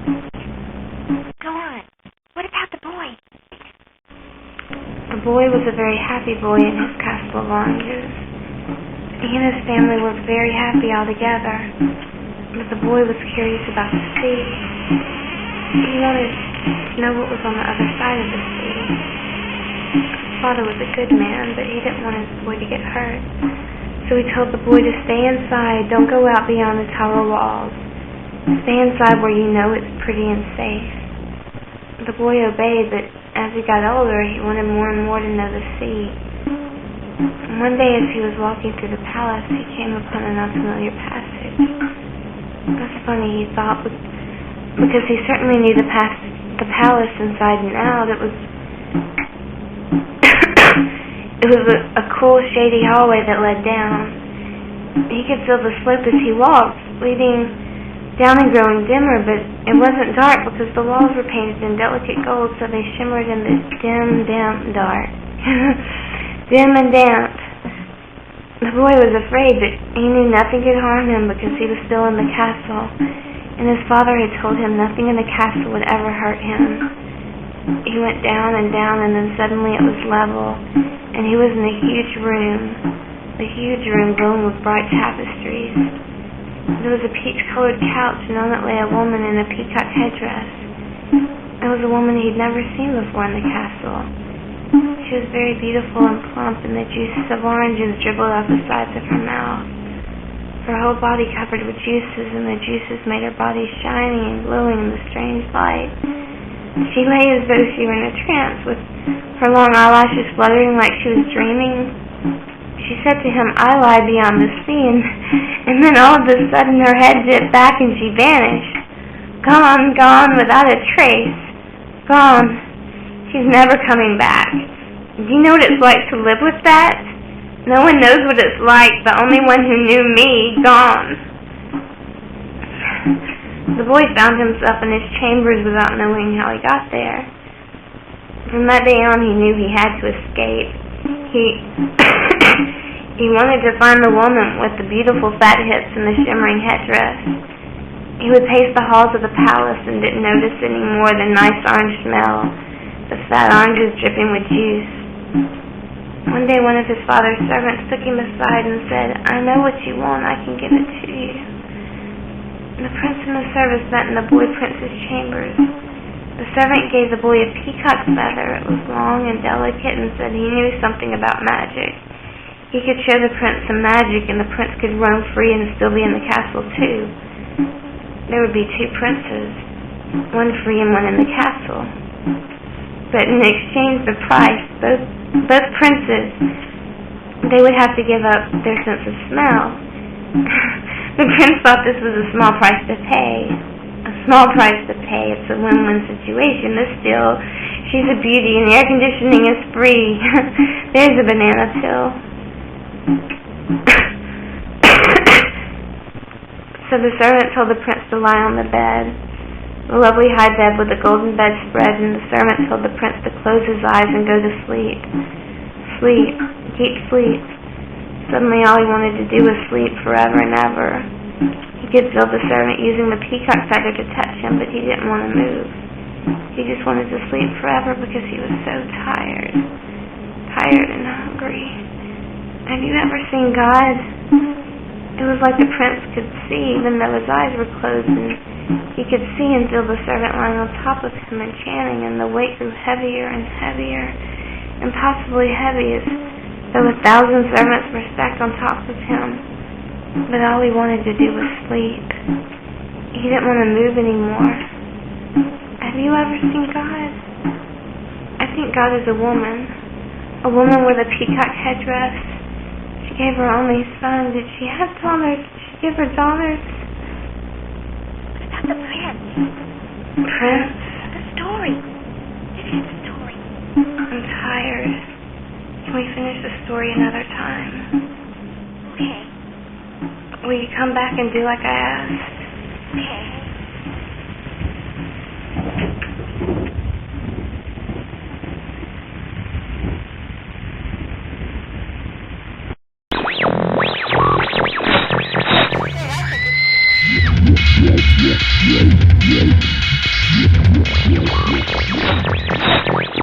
Go on. What about the boy? The boy was a very happy boy in his castle of oranges. He and his family were very happy all together. But the boy was curious about the sea. He wanted to know what was on the other side of the sea. His father was a good man, but he didn't want his boy to get hurt. So he told the boy to stay inside. Don't go out beyond the tower walls. Stay inside where you know it's pretty and safe. The boy obeyed, but as he got older, he wanted more and more to know the sea. And one day as he was walking through the palace, he came upon an unfamiliar passage. It was funny, he thought, because he certainly knew the palace inside and out. It was a cool, shady hallway that led down. He could feel the slope as he walked, leading down and growing dimmer, but it wasn't dark because the walls were painted in delicate gold, so they shimmered in the dim, damp dark. Dim and damp. The boy was afraid, but he knew nothing could harm him because he was still in the castle, and his father had told him nothing in the castle would ever hurt him. He went down, and then suddenly it was level, and he was in a huge room glowing with bright tapestries. There was a peach-colored couch, and on it lay a woman in a peacock headdress. It was a woman he'd never seen before in the castle. She was very beautiful and plump, and the juices of oranges dribbled out the sides of her mouth. Her whole body covered with juices, and the juices made her body shiny and glowing in the strange light. She lay as though she were in a trance, with her long eyelashes fluttering like she was dreaming. She said to him, "I lie beyond the sea," and then all of a sudden her head dipped back and she vanished. Gone, without a trace. Gone. She's never coming back. Do you know what it's like to live with that? No one knows what it's like. The only one who knew me, gone. The boy found himself in his chambers without knowing how he got there. From that day on, he knew he had to escape. He wanted to find the woman with the beautiful fat hips and the shimmering headdress. He would pace the halls of the palace and didn't notice any more than nice orange smell, the fat oranges dripping with juice. One day one of his father's servants took him aside and said, "I know what you want, I can give it to you." The prince and the servants met in the boy prince's chambers. The servant gave the boy a peacock's feather. It was long and delicate and said he knew something about magic. He could show the prince some magic, and the prince could roam free and still be in the castle too. There would be two princes, one free and one in the castle. But in exchange for price, both princes, they would have to give up their sense of smell. The prince thought this was a small price to pay. A small price to pay. It's a win-win situation. This deal, she's a beauty and the air conditioning is free. There's a banana pill. So the servant told the prince to lie on the bed, the lovely high bed with the golden bedspread, and the servant told the prince to close his eyes and go to sleep. Sleep. Keep sleep. Suddenly all he wanted to do was sleep forever and ever. He could feel the servant using the peacock feather to touch him, but he didn't want to move. He just wanted to sleep forever because he was so tired. Tired and hungry. Have you ever seen God? It was like the prince could see, even though his eyes were closed, and he could see and feel the servant lying on top of him and chanting, and the weight grew heavier and heavier, impossibly heavy, as though 1,000 servants were stacked on top of him. But all he wanted to do was sleep. He didn't want to move anymore. Have you ever seen God? I think God is a woman with a peacock headdress. She gave her only son. Did she have daughters? Did she give her daughters? What about the prince? Prince? The story. Finish the story. I'm tired. Can we finish the story another time? Okay. Will you come back and do like I asked? Okay.